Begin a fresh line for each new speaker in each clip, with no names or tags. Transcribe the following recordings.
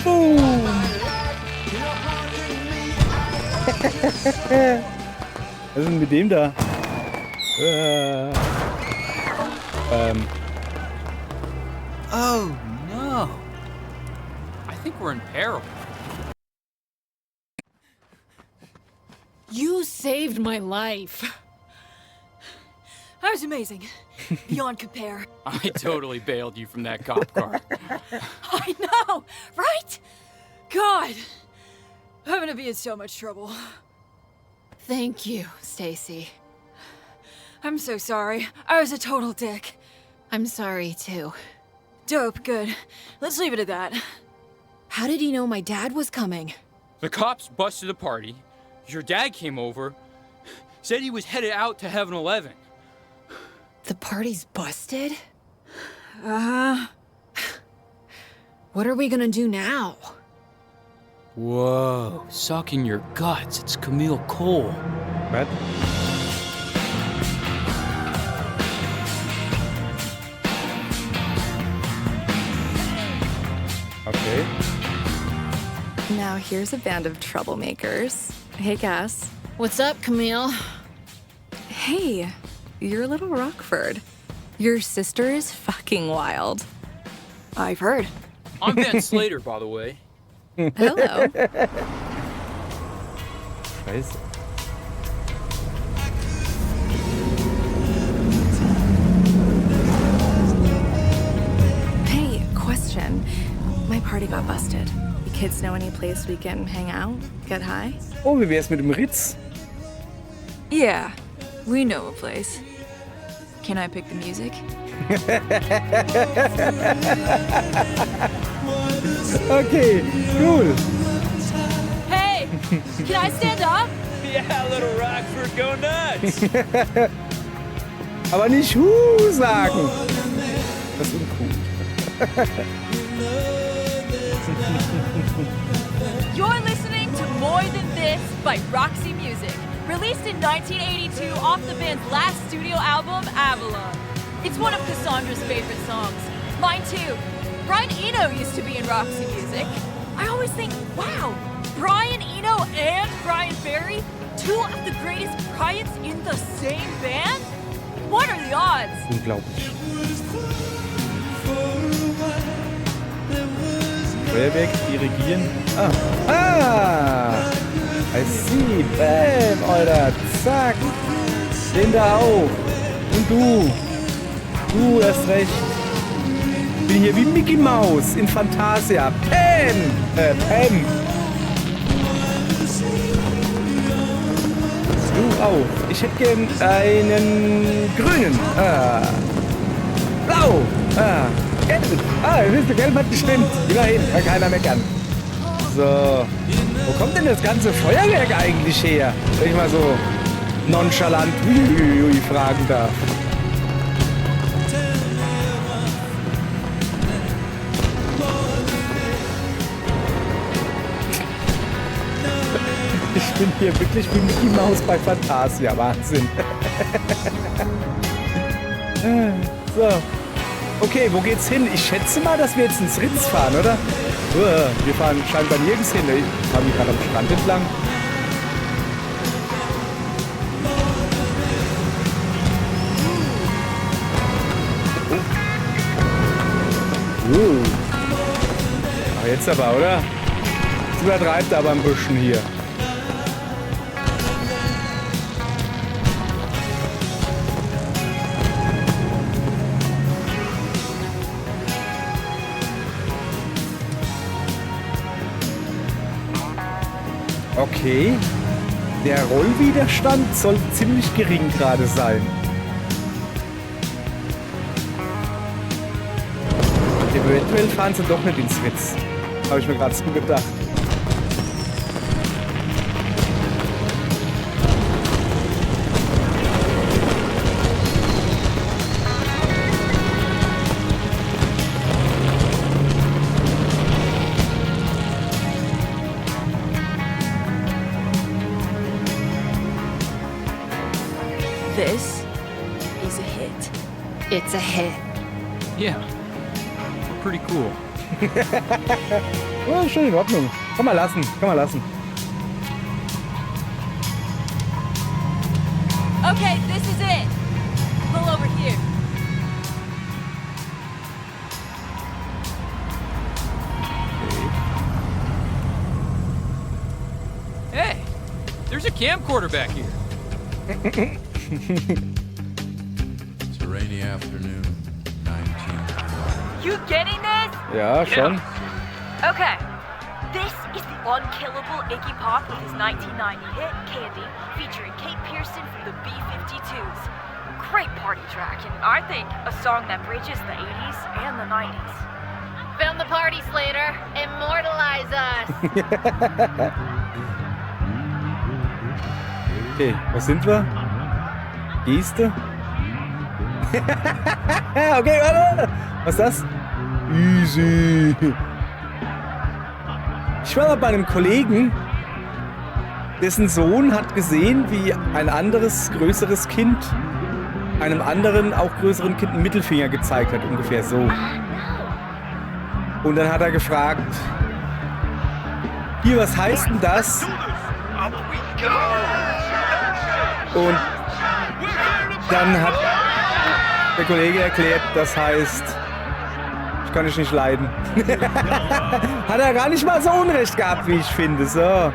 Boom. Was ist denn mit dem da?
Oh no. I think we're in peril.
You saved my life.
That was amazing. Beyond compare.
I totally bailed you from that cop car.
I know, right? God, I'm gonna be in so much trouble.
Thank you, Stacy.
I'm so sorry. I was a total dick.
I'm sorry, too.
Dope, good. Let's leave it at that.
How did he know my dad was coming?
The cops busted the party. Your dad came over, said he was headed out to Heaven 11.
The party's busted?
Uh-huh.
What are we gonna do now?
Whoa, sucking your guts. It's Camille Cole.
Was? Okay.
Now here's a band of troublemakers. Hey, Cass.
What's up, Camille?
Hey, you're little Rockford. Your sister is fucking wild.
I've heard.
I'm Ben Slater, by the way.
Hello.
Scheiße.
Hey, question. My party got busted. You kids know any place we can hang out, get high?
Oh, wie wär's mit dem Ritz?
Yeah, we know a place. Can I pick the music?
Okay, cool.
Hey, can I stand up?
Yeah, little Rockford, go nuts.
Aber nicht sagen. Das ist uncool.
You're listening to More Than This by Roxy Music, released in 1982 off the band's last studio album, Avalon. It's one of Cassandra's favorite songs. Mine too. Brian Eno used to be in Roxy Music. I always think, wow, Brian Eno and Brian Ferry, two of the greatest Bryants in the same band? What are the odds?
Unglaublich. Feuerwerk dirigieren. I see. Bam, Alter. Zack. Den da auch. Und du. Du erst recht. Ich bin hier wie Mickey Mouse in Fantasia. Pam. Pam. Du auch. Ich hätte gern einen grünen. Blau. Gelb. Siehst du, gelb hat gestimmt. Immerhin, kann keiner meckern. So. Wo kommt denn das ganze Feuerwerk eigentlich her? Wenn ich mal so nonchalant fragen darf. Ich bin hier wirklich wie Mickey Mouse bei Fantasia. Wahnsinn. So. Okay, wo geht's hin? Ich schätze mal, dass wir jetzt ins Ritz fahren, oder? Wir fahren scheinbar nirgends hin. Ich fahre mich gerade am Strand entlang. Ach, jetzt aber, oder? Jetzt übertreibt er aber ein bisschen hier. Okay, der Rollwiderstand soll ziemlich gering gerade sein. Eventuell fahren sie doch nicht ins Ritz. Habe ich mir gerade so gedacht.
This is a hit.
It's a hit.
Yeah, we're pretty cool.
Oh, schon in Ordnung. Kann man lassen, kann man lassen.
Okay, this is it. Pull over here.
Hey, there's a camcorder back here.
It's a rainy afternoon, 19th.
You getting this?
Ja, schon.
Okay. This is the unkillable Iggy Pop with his 1990 hit, Candy, featuring Kate Pearson from the B-52s. Great party track, and I think a song that bridges the 80s and the 90s.
Film the party, Slater. Immortalize us.
Okay, was sind wir? Geste? Okay, warte! Was ist das? Easy! Ich war mal bei einem Kollegen, dessen Sohn hat gesehen, wie ein anderes, größeres Kind einem anderen, auch größeren Kind einen Mittelfinger gezeigt hat, ungefähr so. Und dann hat er gefragt, hier, was heißt denn das? Und dann hat der Kollege erklärt, das heißt, ich kann dich nicht leiden. Hat er gar nicht mal so Unrecht gehabt, wie ich finde. So.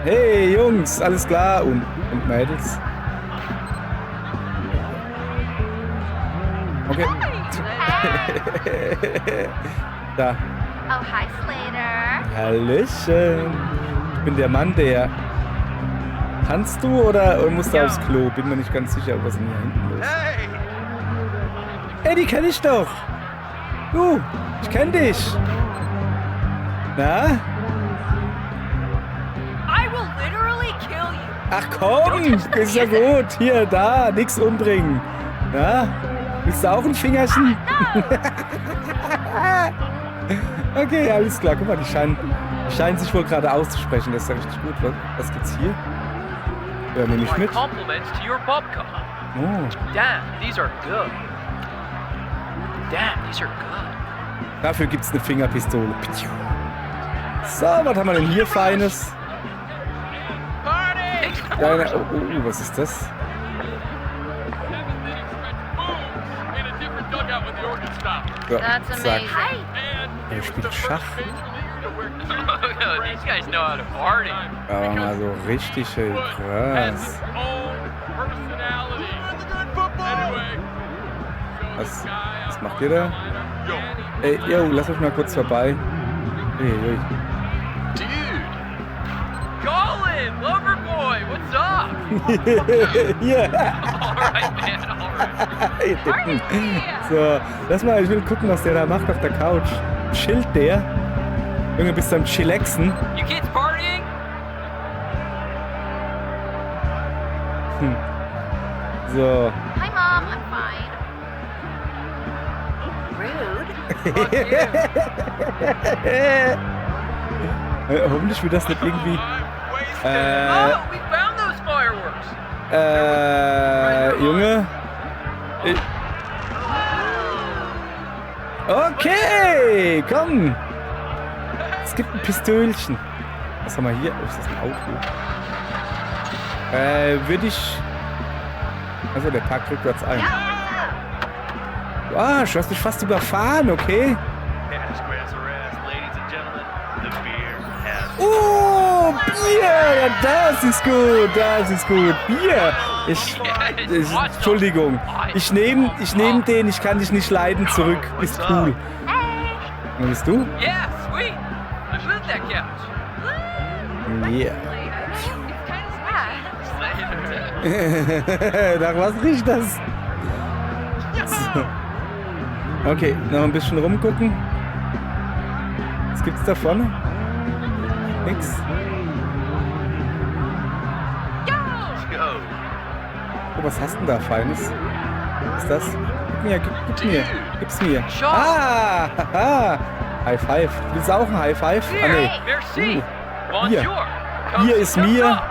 Hey Jungs, alles klar? Und Mädels. Okay. Da.
Oh, hi, Slater.
Hallöchen. Ich bin der Mann, der... Kannst du oder musst du aufs Klo? Bin mir nicht ganz sicher, was denn hier hinten los ist. Hey, die kenne ich doch. Du, ich kenn dich. Na?
I will literally kill you.
Ach komm, ist ja gut. Hier, da, nix umbringen. Na? Willst du auch ein Fingerchen? Okay, alles klar. Guck mal, die scheinen sich wohl gerade auszusprechen. Das ist ja richtig gut. Was gibt's hier? Ja, nehme ich
My
mit.
compliments to your bobcat.
Oh,
Damn, these are good. Damn, these are good.
dafür gibt's eine Fingerpistole. So, was haben wir denn hier Feines? Kleine, oh, was ist das? So,
That's
zack.
amazing.
Er spielt Schach.
These guys know how to party.
Aber mal so richtig schön krass. Was macht ihr da? Ey, yo, lass mich mal kurz vorbei. Hey.
Dude! Colin! Loverboy! What's up?
Hier.
Alright, man, alright.
Ihr Dicken. So, lass mal, ich will gucken, was der da macht auf der Couch. Chillt der? Junge, bist du am Chillaxen?
You kids partying?
So.
Hi, Mom. I'm fine. Rude.
Hoffentlich wird das nicht irgendwie...
Oh, we found those fireworks!
Junge. Okay, komm. Es gibt ein Pistölchen. Was haben wir hier? Oh, ist das ein Auto? Würde ich... Also, der parkt rückwärts ein. Ah, du hast mich fast überfahren, okay? Oh, Bier! Ja, das ist gut, das ist gut. Bier! Entschuldigung. Ich nehm den, ich kann dich nicht leiden, zurück. Bist cool. Und bist du?
Yeah, sweet! I moved that couch.
Yeah.
Slater.
Nach was riecht das? So. Okay, noch ein bisschen rumgucken. Was gibt's da vorne? Nix.
Go!
Oh, was hast du denn da Feines? Was ist das? Gib mir. Gib's mir. Ah, haha. High Five. Willst du auch ein High Five? Ah, nee.
Merci!
Hier.
Bonjour!
Hier ist mir.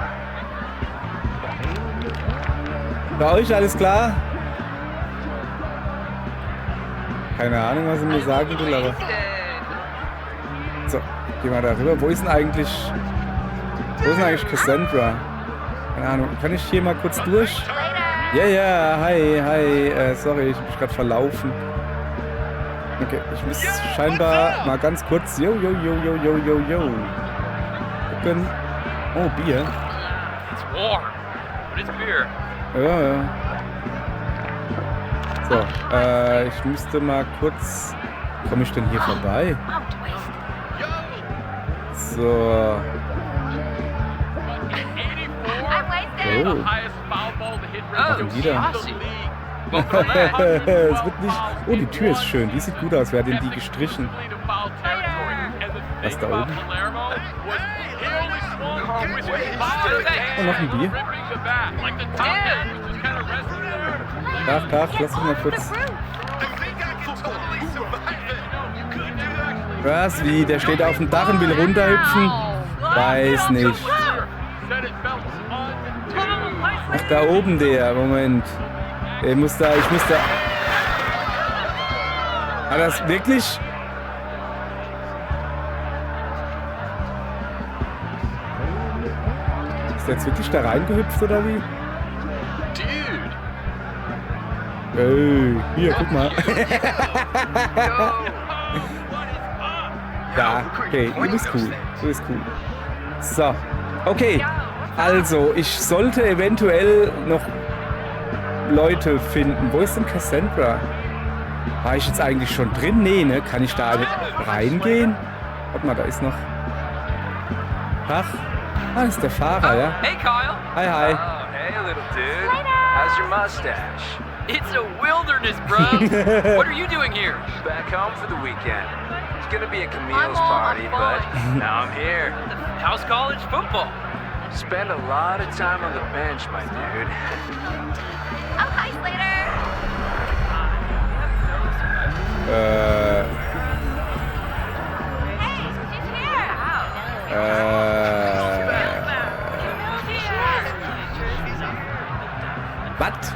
Bei euch alles klar? Keine Ahnung, was er mir sagen will, aber... So, geh mal da rüber. Wo ist denn eigentlich Cassandra? Keine Ahnung. Kann ich hier mal kurz durch? Ja, hi. Sorry, ich hab mich gerade verlaufen. Okay, ich muss scheinbar mal ganz kurz. Yo. Gucken. Oh, Bier.
It's warm, but it's beer.
Ja. So, ich müsste mal kurz... Komme ich denn hier vorbei? So. Oh. Machen wieder. Es wird nicht... Oh, die Tür ist schön. Die sieht gut aus. Wer hat denn die gestrichen? Was da oben? Oh, noch ein Bier. Tag, lass mich mal kurz... Was? Wie? Der steht auf dem Dach und will runterhüpfen? Weiß nicht. Ach, da oben der. Moment. Ich muss da... War das wirklich... Ist der jetzt wirklich da reingehüpft oder wie? Hier, guck mal. Ja, okay, du bist cool. So, okay. Also, ich sollte eventuell noch Leute finden. Wo ist denn Cassandra? War ich jetzt eigentlich schon drin? Nee, ne? Kann ich da reingehen? Warte mal, da ist noch... Ach, das ist der Fahrer, ja?
Hey, Kyle.
Hi.
Oh, hey, little dude. How's your mustache?
It's a wilderness, bro. What are you doing here?
Back home for the weekend. It's gonna be a Camille's party, but now I'm here.
How's college football?
Spend a lot of time on the bench, my dude.
Oh, hi, Slater. Hey, she's here.
Was?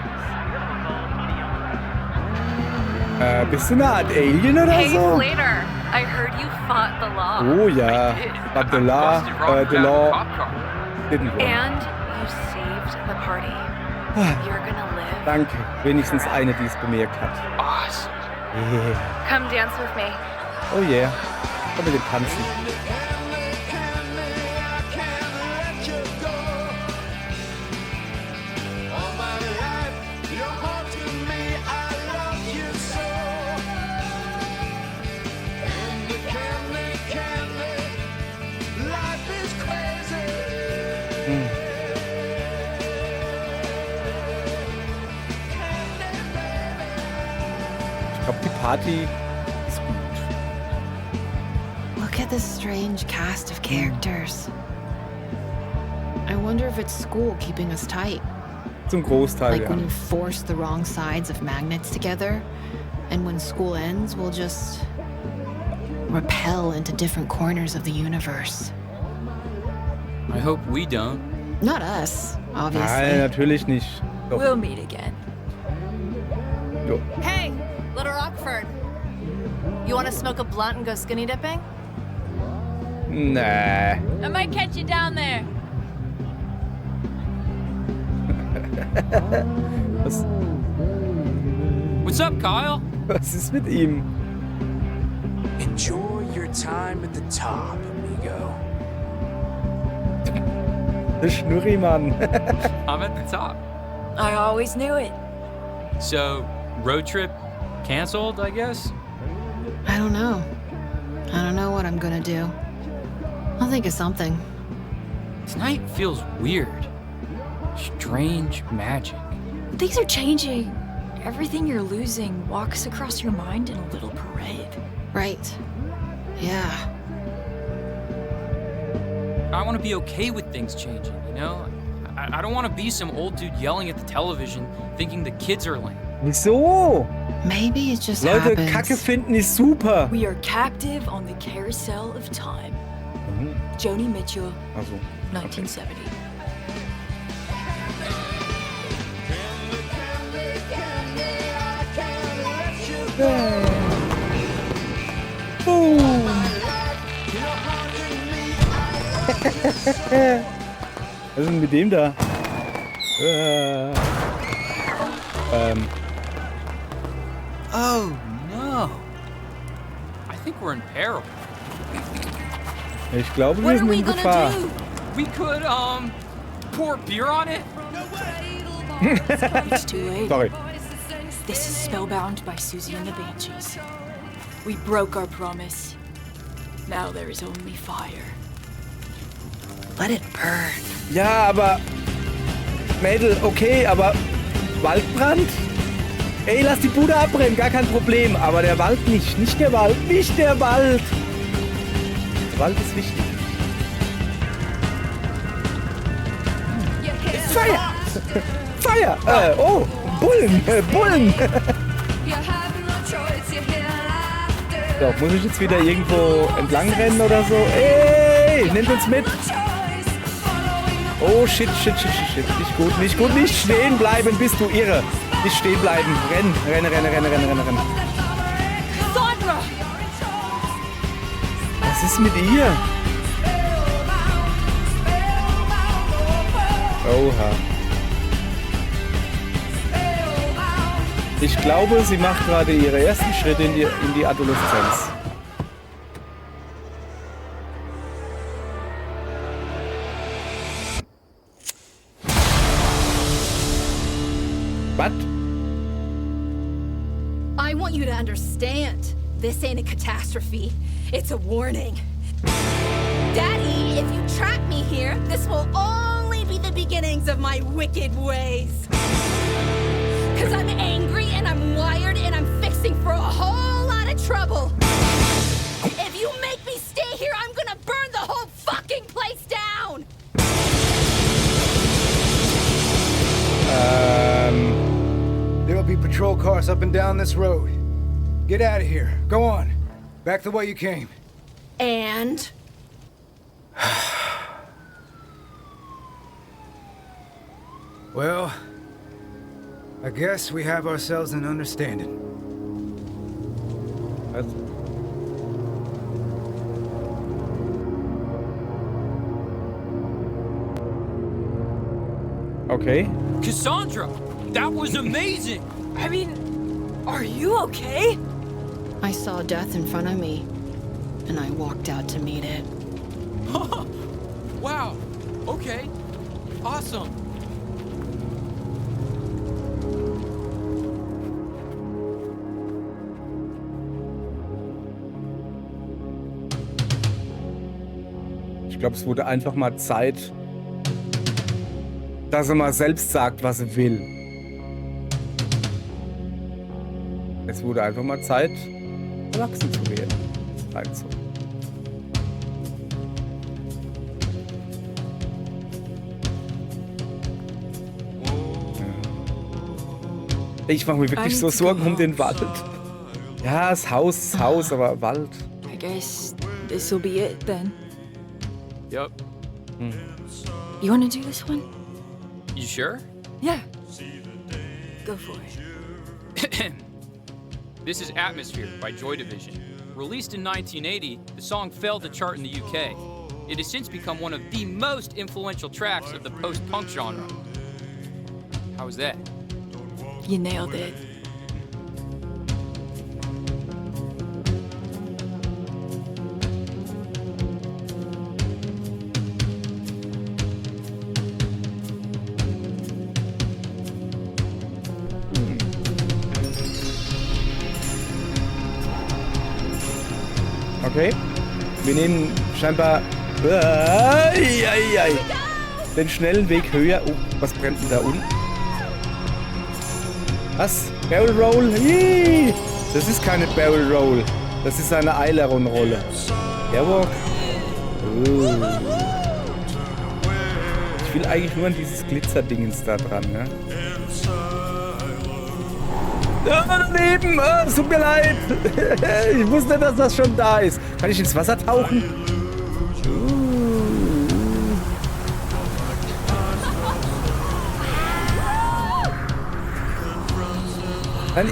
Bist du eine Art Alien oder
Hey,
so?
Slater, I heard you fought the law.
Oh ja, but the law didn't work.
And you saved the party. You're gonna live.
Danke, wenigstens eine, die es bemerkt hat.
Awesome.
Yeah.
Come dance with me.
Oh yeah, komm mit dem Tanzen. Ich glaube, die Party ist gut.
Look at this strange cast of characters. I wonder if it's school keeping us tight.
Zum Großteil,
Like
ja.
when you force the wrong sides of magnets together, and when school ends, we'll just repel into different corners of the universe.
I hope we don't.
Not us, obviously.
Nein, natürlich nicht. Doch.
We'll meet again.
Jo.
Hey, Little Rockford. You want to smoke a blunt and go skinny dipping?
Nee.
I might catch you down there.
What's up, Kyle?
Was ist mit ihm?
Enjoy your time at the top, amigo.
Der Schnurrimann.
I'm at the top.
I always knew it.
So, road trip canceled, I guess?
I don't know. I don't know what I'm gonna do. I'll think of something.
Tonight feels weird. Strange magic.
Things are changing. Everything you're losing walks across your mind in a little parade.
Right. Yeah.
I want to be okay with things changing, you know? I don't want to be some old dude yelling at the television thinking the kids are lame.
Wieso?
Maybe it just
Leute,
happens.
Kacke finden ist super.
We are captive on the carousel of time. Joni Mitchell,
Also,
1970.
boom. Was ist denn mit dem da?
Oh no. I think we're in peril.
Ich glaube, wir sind in Gefahr.
We could, pour beer on it?
It's too late.
Sorry.
This is spellbound by Susie and the Banshees. We broke our promise. Now there is only fire.
Let it burn.
Ja, aber... Mädel, okay, aber... Waldbrand? Ey, lass die Bude abbrennen, gar kein Problem. Aber der Wald nicht. Nicht der Wald. Nicht der Wald. Der Wald ist wichtig. Feuer! Feuer! Oh! Bullen! Bullen! So, muss ich jetzt wieder irgendwo entlang rennen oder so? Ey! Nehmt uns mit! Oh, shit, shit, shit, shit, shit. Nicht gut, nicht gut, nicht stehen bleiben, bist du irre. Nicht stehen bleiben. Renn, renne, renne, renne, renne, renne, renne.
Cassandra!
Was ist mit ihr? Oha. Ich glaube, sie macht gerade ihre ersten Schritte in die Adoleszenz. Was?
I want you to understand. This ain't a catastrophe. It's a warning. Daddy, if you trap me here, this will only be the beginnings of my wicked ways. Cause I'm angry and I'm wired and I'm fixing for a whole lot of trouble. If you make me stay here, I'm gonna burn the whole fucking place down.
There'll be patrol cars up and down this road. Get out of here. Go on. Back the way you came.
And?
Well, I guess we have ourselves an understanding.
Was? Okay.
Cassandra! That was amazing!
I mean, are you okay?
I saw death in front of me, and I walked out to meet it.
Wow. Okay. Awesome.
Ich glaube, es wurde einfach mal Zeit, dass er mal selbst sagt, was er will. Es wurde einfach mal Zeit, erwachsen zu werden. Das ist halt so. Ich mache mir wirklich so Sorgen um den Wald. Ja, das Haus ist Haus, aber Wald.
I guess this'll be it then.
Yep.
You wanna do this one?
You sure?
Yeah. Go for it.
This is Atmosphere by Joy Division. Released in 1980, the song failed to chart in the UK. It has since become one of the most influential tracks of the post-punk genre. How was that?
You nailed it.
Okay. Wir nehmen scheinbar den schnellen Weg höher. Oh, was brennt denn da unten? Was? Barrel Roll? Yee! Das ist keine Barrel Roll. Das ist eine Aileron-Rolle. Airwalk. Ich will eigentlich nur an dieses Glitzerdingens da dran, ne? Daneben! Es tut mir leid! Ich wusste, dass das schon da ist. Kann ich ins Wasser tauchen? Nein,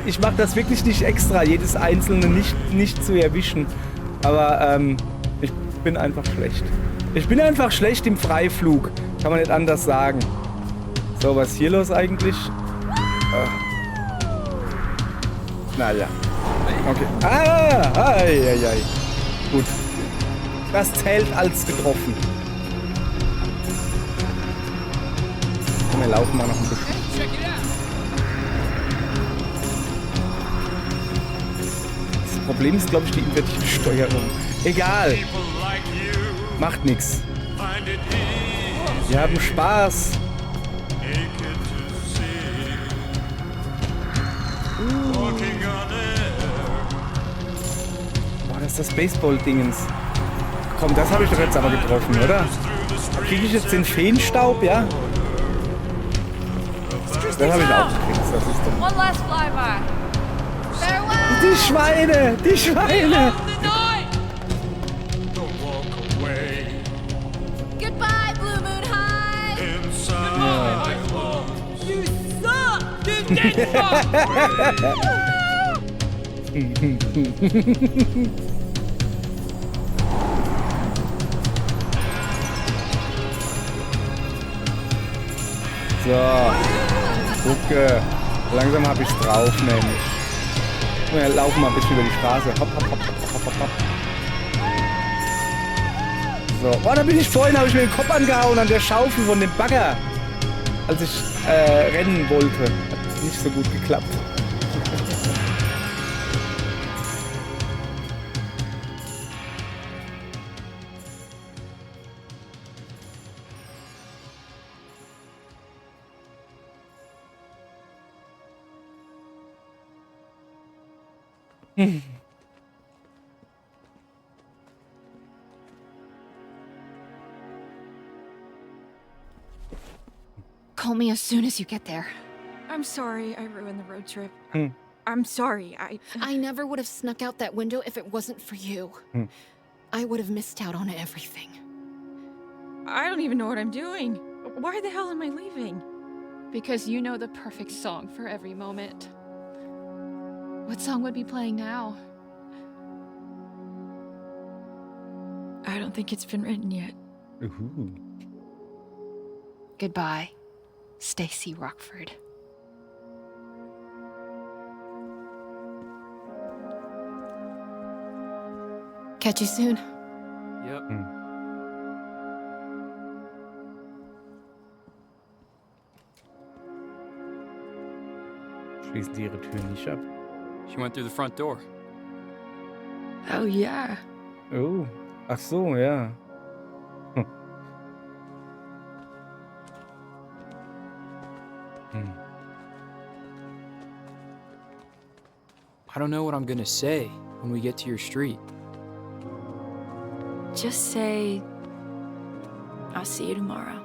ich mach das wirklich nicht extra, jedes Einzelne nicht zu erwischen. Aber ich bin einfach schlecht. Ich bin einfach schlecht im Freiflug. Kann man nicht anders sagen. So, was ist hier los eigentlich? Naja. Okay. Ai. Gut. Das zählt als getroffen. Wir laufen mal noch ein bisschen. Das Problem ist, glaube ich, die invertierte Steuerung. Egal. Macht nichts. Wir haben Spaß. Boah, das ist das Baseball-Dingens. Komm, das habe ich doch jetzt aber getroffen, oder? Kriege ich jetzt den Feenstaub, ja? Das habe ich auch gekriegt. Das ist doch...
One last flyby. Farewell!
Die Schweine! Die Schweine!
Goodbye, Blue Moon High!
You suck! You did suck!
So. Gucke. Langsam habe ich's drauf, nämlich. Wir laufen mal ein bisschen über die Straße. Hopp. So. Oh, da bin ich vorhin, habe ich mir den Kopf angehauen an der Schaufel von dem Bagger. Als ich rennen wollte. Hat nicht so gut geklappt.
Call me as soon as you get there.
I'm sorry I ruined the road trip. I'm sorry.
I never would have snuck out that window if it wasn't for you. I would have missed out on everything.
I don't even know what I'm doing. Why the hell am I leaving?
Because you know the perfect song for every moment. What song would be playing now?
I don't think it's been written yet.
Ooh.
Goodbye, Stacy Rockford. Catch you soon.
Yep.
Schließen die ihre Tür nicht ab.
She went through the front door.
Oh, yeah.
Oh. Ach so, ja.
I don't know what I'm gonna say when we get to your street.
Just say, I'll see you tomorrow.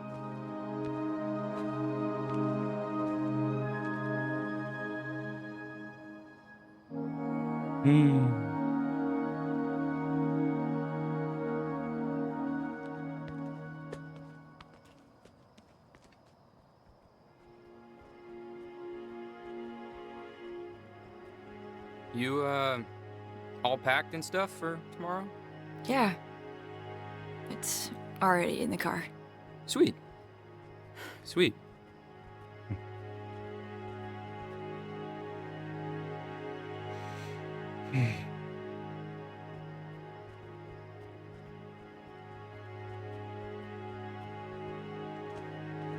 You, all packed and stuff for tomorrow?
Yeah. It's already in the car.
Sweet. Sweet.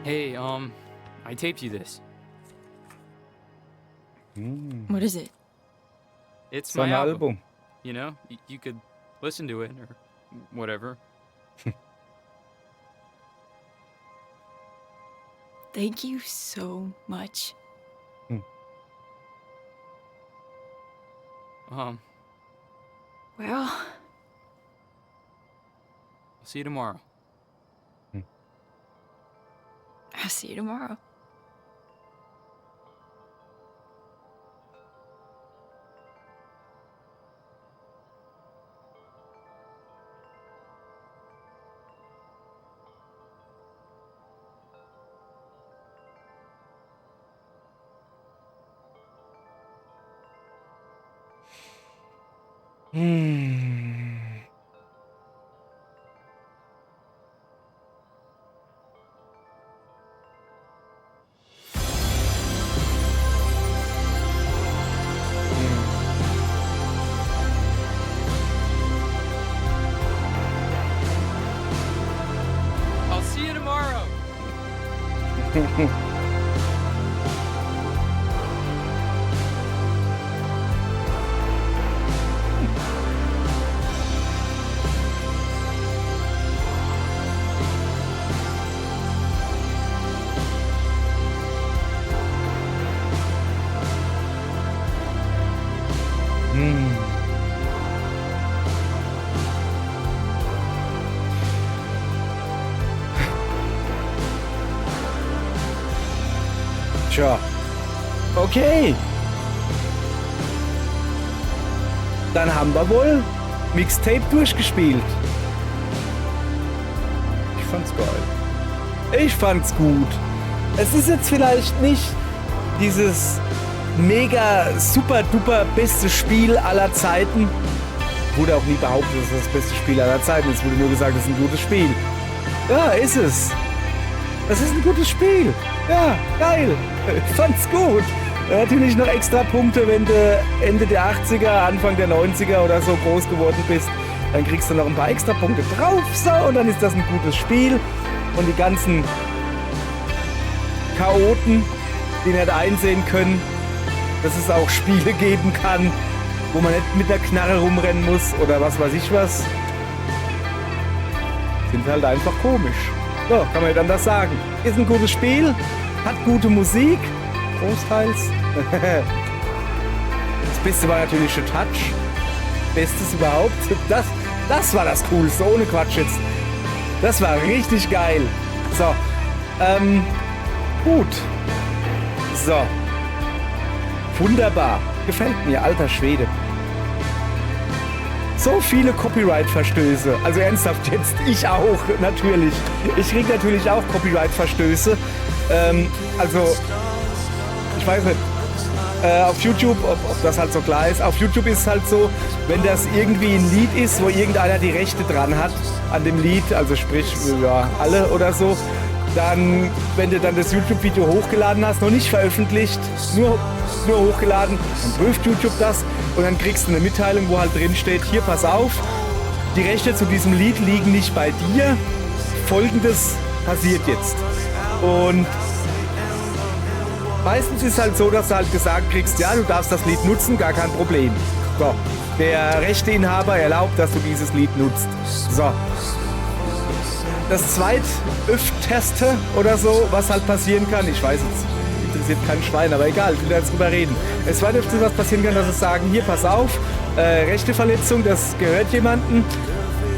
Hey, I taped you this.
What is it?
It's
Sein
my album.
Album.
You know, you could listen to it or whatever.
Thank you so much.
Well,
Well,
I'll see you tomorrow.
I'll see you tomorrow.
Tja. Okay. Dann haben wir wohl Mixtape durchgespielt. Ich fand's geil. Ich fand's gut. Es ist jetzt vielleicht nicht dieses mega super duper beste Spiel aller Zeiten. Wurde auch nie behauptet, dass das beste Spiel aller Zeiten ist. Es wurde nur gesagt, es ist ein gutes Spiel. Ja, ist es. Das ist ein gutes Spiel. Ja, geil. Ich fand's gut. Natürlich noch extra Punkte, wenn du Ende der 80er, Anfang der 90er oder so groß geworden bist. Dann kriegst du noch ein paar extra Punkte drauf. So, und dann ist das ein gutes Spiel. Und die ganzen Chaoten, die nicht einsehen können, dass es auch Spiele geben kann, wo man nicht mit der Knarre rumrennen muss oder was weiß ich was, sind halt einfach komisch. So, kann man nicht anders sagen. Ist ein gutes Spiel, hat gute Musik, großteils. Das Beste war natürlich der Touch. Bestes überhaupt. Das war das Coolste, ohne Quatsch jetzt. Das war richtig geil. So, gut. So. Wunderbar. Gefällt mir, alter Schwede. So viele Copyright-Verstöße. Also ernsthaft jetzt, ich auch, natürlich. Ich krieg natürlich auch Copyright-Verstöße. Also, ich weiß nicht, auf YouTube, ob das halt so klar ist. Auf YouTube ist es halt so, wenn das irgendwie ein Lied ist, wo irgendeiner die Rechte dran hat, an dem Lied, also sprich, ja, alle oder so, dann, wenn du dann das YouTube-Video hochgeladen hast, noch nicht veröffentlicht, nur hochgeladen, dann prüft YouTube das und dann kriegst du eine Mitteilung, wo halt drin steht, hier, pass auf, die Rechte zu diesem Lied liegen nicht bei dir, Folgendes passiert jetzt. Und meistens ist halt so, dass du halt gesagt kriegst, ja, du darfst das Lied nutzen, gar kein Problem. So, der Rechteinhaber erlaubt, dass du dieses Lied nutzt. So. Das zweitöfteste oder so, was halt passieren kann, ich weiß jetzt, interessiert kein Schwein, aber egal, ich will da jetzt drüber reden. Das zweitöfteste, was passieren kann, dass sie sagen, hier, pass auf, Rechteverletzung, das gehört jemandem.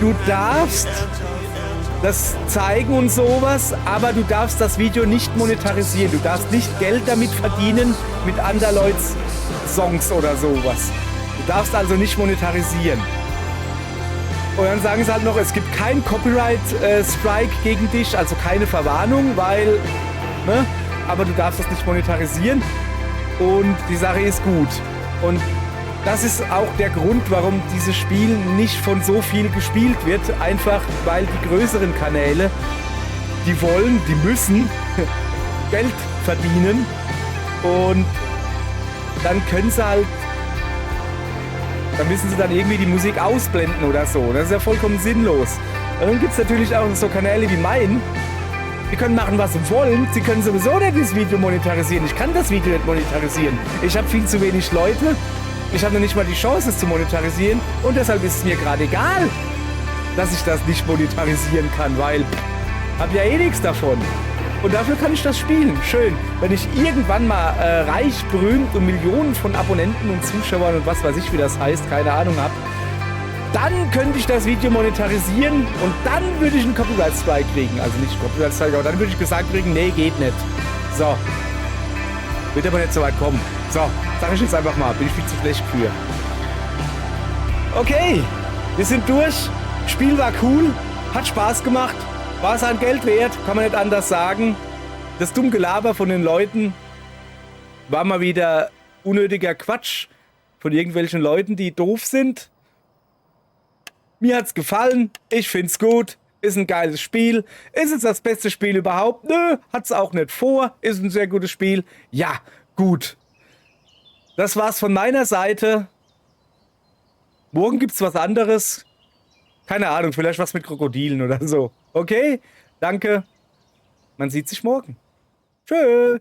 Du darfst das zeigen und sowas, aber du darfst das Video nicht monetarisieren. Du darfst nicht Geld damit verdienen mit anderer Leuts Songs oder sowas. Du darfst also nicht monetarisieren. Und dann sagen sie halt noch, es gibt keinen Copyright-Strike gegen dich, also keine Verwarnung, weil, ne, aber du darfst das nicht monetarisieren und die Sache ist gut. Und das ist auch der Grund, warum dieses Spiel nicht von so viel gespielt wird, einfach weil die größeren Kanäle, die müssen Geld verdienen und dann können sie halt, dann müssen sie dann irgendwie die Musik ausblenden oder so. Das ist ja vollkommen sinnlos. Und dann gibt es natürlich auch so Kanäle wie meinen, die können machen, was sie wollen. Sie können sowieso nicht das Video monetarisieren. Ich kann das Video nicht monetarisieren. Ich habe viel zu wenig Leute. Ich habe noch nicht mal die Chance, es zu monetarisieren. Und deshalb ist es mir gerade egal, dass ich das nicht monetarisieren kann, weil ich habe ja eh nichts davon. Und dafür kann ich das spielen. Schön. Wenn ich irgendwann mal reich, berühmt und Millionen von Abonnenten und Zuschauern und was weiß ich, wie das heißt, keine Ahnung habe, dann könnte ich das Video monetarisieren und dann würde ich einen Copyright-Strike kriegen. Also nicht Copyright-Strike, aber dann würde ich gesagt kriegen, nee, geht nicht. So. Wird aber nicht so weit kommen. So, sag ich jetzt einfach mal, bin ich viel zu schlecht für. Okay, wir sind durch. Spiel war cool, hat Spaß gemacht. War sein Geld wert, kann man nicht anders sagen. Das dumme Gelaber von den Leuten war mal wieder unnötiger Quatsch von irgendwelchen Leuten, die doof sind. Mir hat's gefallen, ich find's gut, ist ein geiles Spiel. Ist es das beste Spiel überhaupt? Nö, hat's auch nicht vor, ist ein sehr gutes Spiel. Ja, gut. Das war's von meiner Seite. Morgen gibt's was anderes. Keine Ahnung, vielleicht was mit Krokodilen oder so. Okay, danke. Man sieht sich morgen. Tschö.